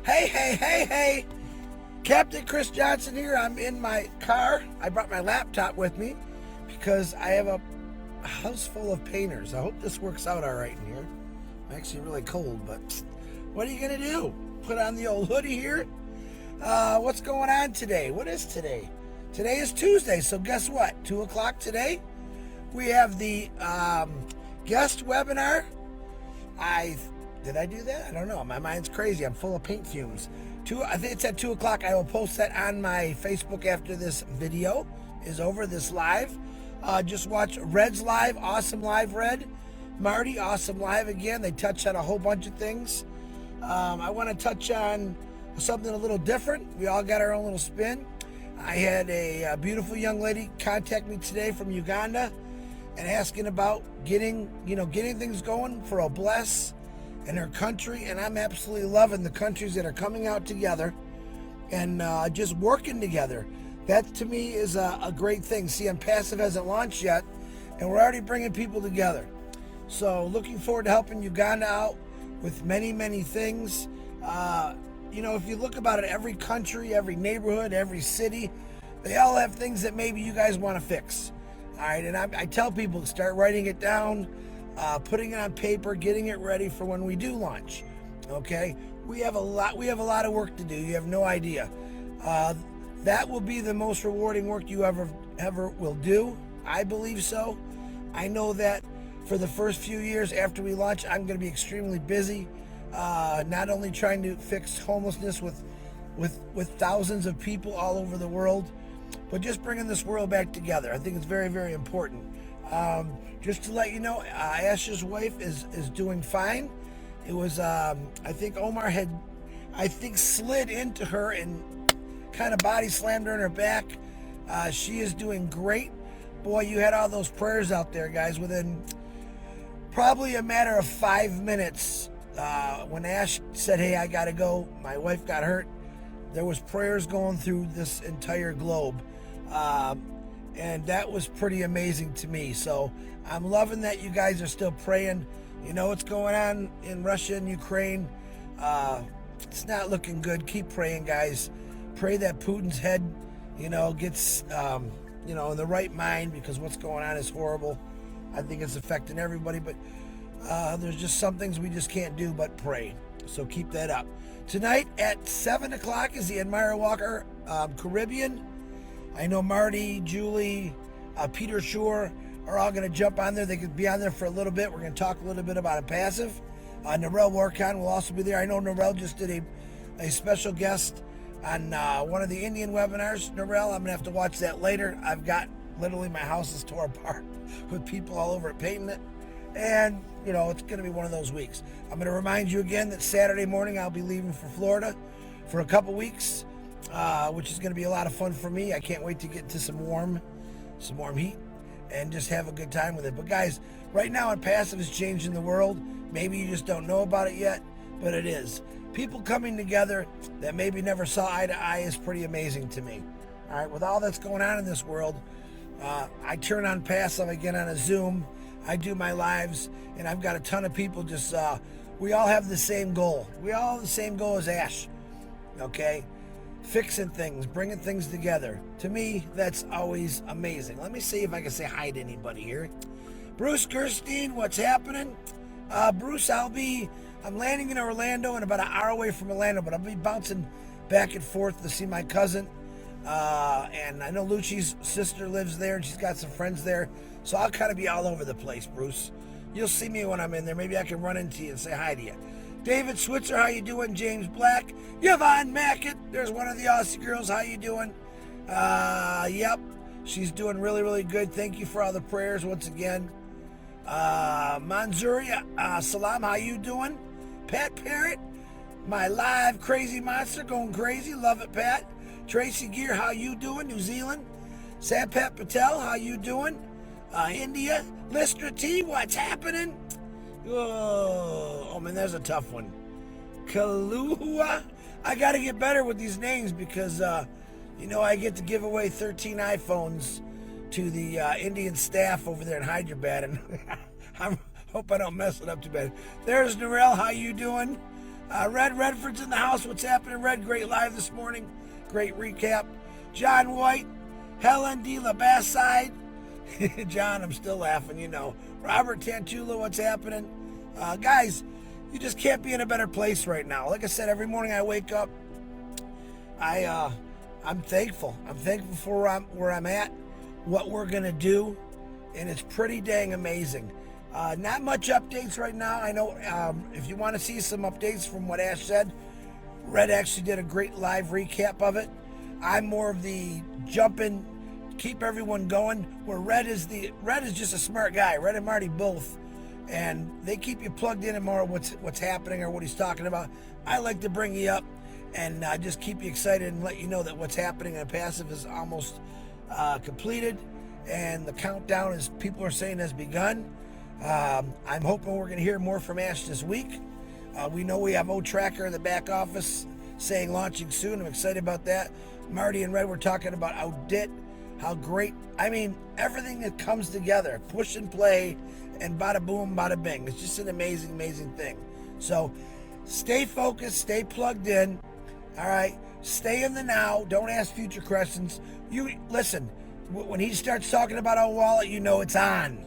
Hey. Captain Chris Johnson here. I'm in my car. I brought my laptop with me because I have a house full of painters. I hope this works out all right in here. I'm actually really cold, but what are you going to do? Put on the old hoodie here? What's going on today? What is today? Today is Tuesday, so guess what? 2 o'clock today, we have the guest webinar. Did I do that? I don't know. My mind's crazy. I'm full of paint fumes. I think it's at 2 o'clock. I will post that on my Facebook after this video is over, this live. Just watch Red's live. Awesome live, Red. Marty, awesome live again. They touched on a whole bunch of things. I want to touch on something a little different. We all got our own little spin. I had a beautiful young lady contact me today from Uganda and asking about getting things going for a bless in her country, and I'm absolutely loving the countries that are coming out together and just working together. That to me is a great thing. See, Onpassive hasn't launched yet, and we're already bringing people together. So looking forward to helping Uganda out with many things. If you look about it, every country, every neighborhood, every city, they all have things that maybe you guys want to fix. All right, and I tell people to start writing it down, putting it on paper, getting it ready for when we do launch. Okay, we have a lot of work to do. You have no idea. That will be the most rewarding work you ever will do. I believe so. I know that for the first few years after we launch, I'm going to be extremely busy. Not only trying to fix homelessness with thousands of people all over the world, but just bringing this world back together. I think it's very important. Just to let you know, Asher's wife is doing fine. It was, I think Omar had, slid into her and kind of body slammed her in her back. She is doing great. Boy, you had all those prayers out there, guys. Within probably a matter of 5 minutes, when Ash said, hey, I gotta go, my wife got hurt, there was prayers going through this entire globe. And that was pretty amazing to me. So I'm loving that you guys are still praying. You know what's going on in Russia and Ukraine. It's not looking good. Keep praying, guys. Pray that Putin's head, gets, in the right mind, because what's going on is horrible. I think it's affecting everybody, but there's just some things we just can't do but pray. So keep that up. Tonight at 7 o'clock is the Admire Walker Caribbean. I know Marty, Julie, Peter Shore are all going to jump on there. They could be on there for a little bit. We're going to talk a little bit about Onpassive. Narelle Warcon will also be there. I know Narelle just did a special guest on one of the Indian webinars. Narelle, I'm going to have to watch that later. I've got literally my house is tore apart with people all over it painting it. And, it's going to be one of those weeks. I'm going to remind you again that Saturday morning I'll be leaving for Florida for a couple weeks. Which is going to be a lot of fun for me. I can't wait to get to some warm heat and just have a good time with it. But guys, right now Onpassive is changing the world. Maybe you just don't know about it yet, but it is. People coming together that maybe never saw eye to eye is pretty amazing to me. All right, with all that's going on in this world, I turn on Onpassive, I get on a Zoom, I do my lives, and I've got a ton of people just, we all have the same goal. We all have the same goal as Ash, okay? Fixing things, bringing things together. To me, that's always amazing. Let me see if I can say hi to anybody here. Bruce Gerstein, what's happening? Bruce, I'm landing in Orlando and about an hour away from Orlando, but I'll be bouncing back and forth to see my cousin. And I know Lucci's sister lives there and she's got some friends there. So I'll kind of be all over the place, Bruce. You'll see me when I'm in there. Maybe I can run into you and say hi to you. David Switzer, how you doing? James Black, Yvonne Mackett, there's one of the Aussie girls. How you doing? Yep, she's doing really good. Thank you for all the prayers once again. Manzuria, Salam, how you doing? Pat Parrott, my live crazy monster, going crazy. Love it, Pat. Tracy Gear, how you doing? New Zealand. Sampat Patel, how you doing? India. Listra T, what's happening? Oh man, there's a tough one. Kaluua. I got to get better with these names because, I get to give away 13 iPhones to the Indian staff over there in Hyderabad, and I hope I don't mess it up too bad. There's Narelle. How you doing? Red Redford's in the house. What's happening, Red? Great live this morning. Great recap. John White, Helen D. LaBasside. John, I'm still laughing, you know. Robert Tantula, what's happening? Guys, you just can't be in a better place right now. Like I said, every morning I wake up, I'm thankful. I'm thankful for where I'm at, what we're going to do, and it's pretty dang amazing. Not much updates right now. I know if you want to see some updates from what Ash said, Red actually did a great live recap of it. I'm more of the jumping, keep everyone going, where Red is just a smart guy. Red and Marty both. And they keep you plugged in and more what's happening or what he's talking about. I like to bring you up and just keep you excited and let you know that what's happening on Passive is almost completed. And the countdown, as people are saying, has begun. I'm hoping we're going to hear more from Ash this week. We know we have O-Tracker in the back office saying launching soon. I'm excited about that. Marty and Red were talking about Audit, how great. I mean, everything that comes together, push and play, and bada boom, bada bing. It's just an amazing, amazing thing. So stay focused, stay plugged in. All right, stay in the now. Don't ask future questions. You listen. When he starts talking about our wallet, you know it's on.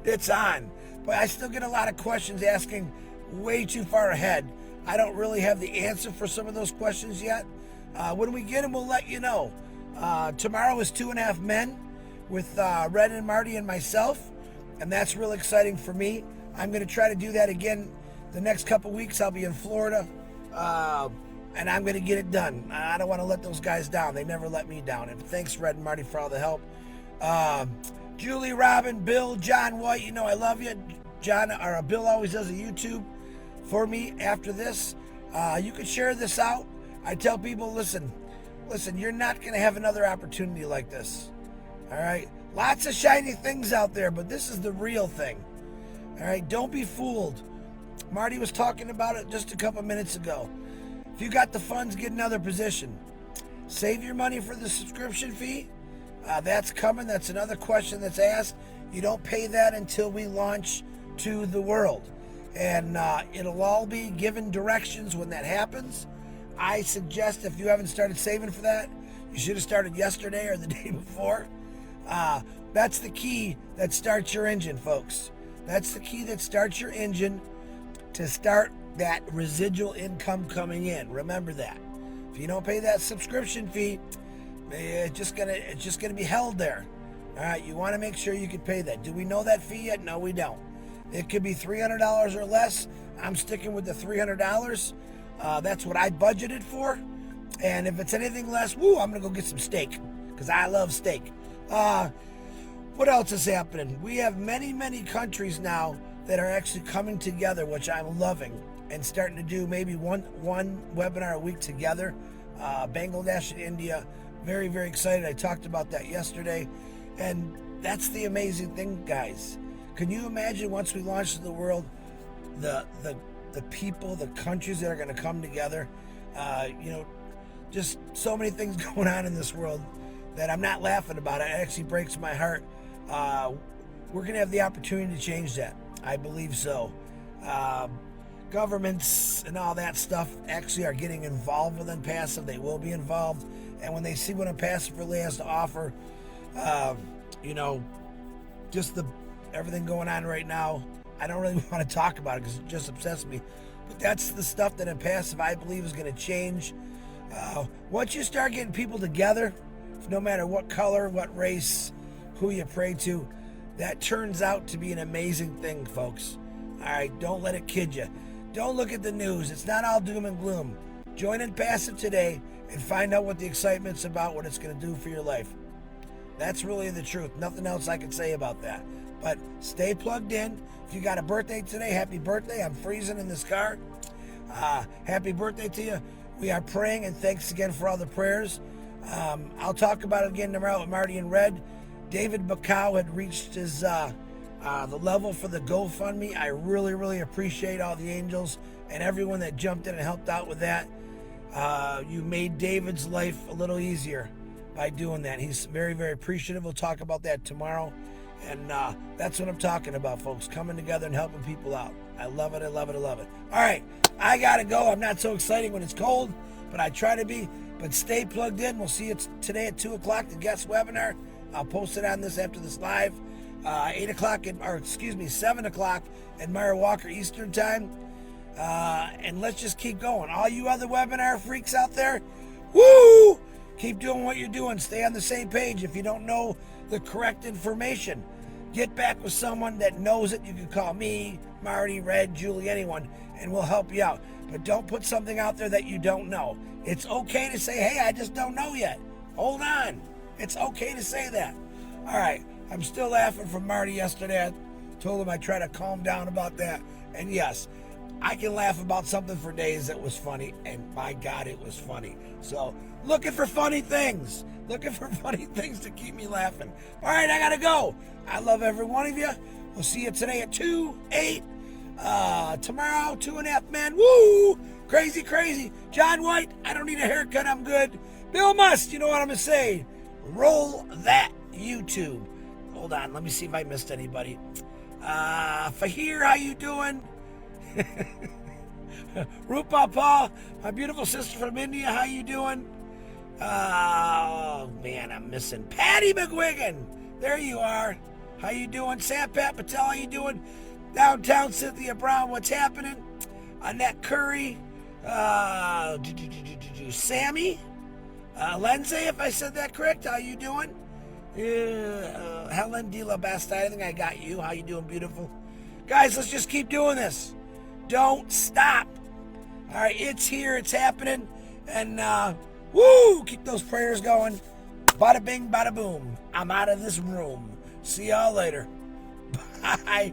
It's on. But I still get a lot of questions asking way too far ahead. I don't really have the answer for some of those questions yet. When we get them, we'll let you know. Tomorrow is 2.5 Men with Red and Marty and myself, and that's really exciting for me. I'm going to try to do that again the next couple weeks. I'll be in Florida, and I'm going to get it done. I don't want to let those guys down. They never let me down. And thanks, Red and Marty, for all the help. Julie, Robin, Bill, John White, you know I love you. Bill always does a YouTube for me after this. You can share this out. I tell people, listen, you're not going to have another opportunity like this. All right? Lots of shiny things out there, but this is the real thing. All right? Don't be fooled. Marty was talking about it just a couple minutes ago. If you got the funds, get another position. Save your money for the subscription fee. That's coming. That's another question that's asked. You don't pay that until we launch to the world. And it'll all be given directions when that happens. I suggest if you haven't started saving for that, you should have started yesterday or the day before. That's the key that starts your engine, folks. That's the key that starts your engine to start that residual income coming in. Remember that. If you don't pay that subscription fee, it's just gonna be held there. All right, you want to make sure you can pay that. Do we know that fee yet? No, we don't. It could be $300 or less. I'm sticking with the $300. That's what I budgeted for. And if it's anything less, I'm gonna go get some steak because I love steak. What else is happening? We have many, many countries now that are actually coming together, which I'm loving, and starting to do maybe one webinar a week together. Bangladesh and India. Very, very excited. I talked about that yesterday. And that's the amazing thing, guys. Can you imagine once we launch to the world, the people, the countries that are going to come together? Just so many things going on in this world that I'm not laughing about. It actually breaks my heart. We're going to have the opportunity to change that. I believe so. Governments and all that stuff actually are getting involved with Onpassive. They will be involved. And when they see what Onpassive really has to offer, just everything going on right now, I don't really want to talk about it because it just upsets me. But that's the stuff that Onpassive, I believe, is going to change. Once you start getting people together, no matter what color, what race, who you pray to, that turns out to be an amazing thing, folks. All right, don't let it kid you. Don't look at the news. It's not all doom and gloom. Join Onpassive today and find out what the excitement's about, what it's going to do for your life. That's really the truth. Nothing else I can say about that. But stay plugged in. If you got a birthday today, happy birthday. I'm freezing in this car. Happy birthday to you. We are praying, and thanks again for all the prayers. I'll talk about it again tomorrow with Marty and Red. David Bacow had reached his the level for the GoFundMe. I really, really appreciate all the angels and everyone that jumped in and helped out with that. You made David's life a little easier by doing that. He's very, very appreciative. We'll talk about that tomorrow. And that's what I'm talking about, folks. Coming together and helping people out. I love it. I love it. I love it. All right. I got to go. I'm not so exciting when it's cold, but I try to be. But stay plugged in. We'll see you today at 2 o'clock, the guest webinar. I'll post it on this after this live. 8 o'clock, 7 o'clock at Myra Walker Eastern Time. And let's just keep going. All you other webinar freaks out there, woo! Keep doing what you're doing. Stay on the same page. If you don't know the correct information, get back with someone that knows it. You can call me, Marty, Red, Julie, anyone, and we'll help you out. But don't put something out there that you don't know. It's okay to say, hey, I just don't know yet. Hold on. It's okay to say that. All right. I'm still laughing from Marty yesterday. I told him I'd try to calm down about that. And yes, I can laugh about something for days that was funny, and my God, it was funny. So, looking for funny things. Looking for funny things to keep me laughing. All right, I got to go. I love every one of you. We'll see you today at 2, 8. Tomorrow, 2.5 Men. Woo! Crazy, crazy. John White, I don't need a haircut. I'm good. Bill Must, you know what I'm going to say. Roll that YouTube. Hold on, let me see if I missed anybody. Fahir, how you doing? Rupa Paul, my beautiful sister from India, how you doing? Oh, man, I'm missing Patty McGuigan. There you are. How you doing? Sam Pat Patel, how you doing? Downtown Cynthia Brown, what's happening? Annette Curry. Sammy. Lindsay, if I said that correct, how you doing? Helen De La Basta, I think I got you. How you doing, beautiful? Guys, let's just keep doing this. Don't stop. All right, it's here. It's happening. And, woo, keep those prayers going. Bada bing, bada boom. I'm out of this room. See y'all later. Bye.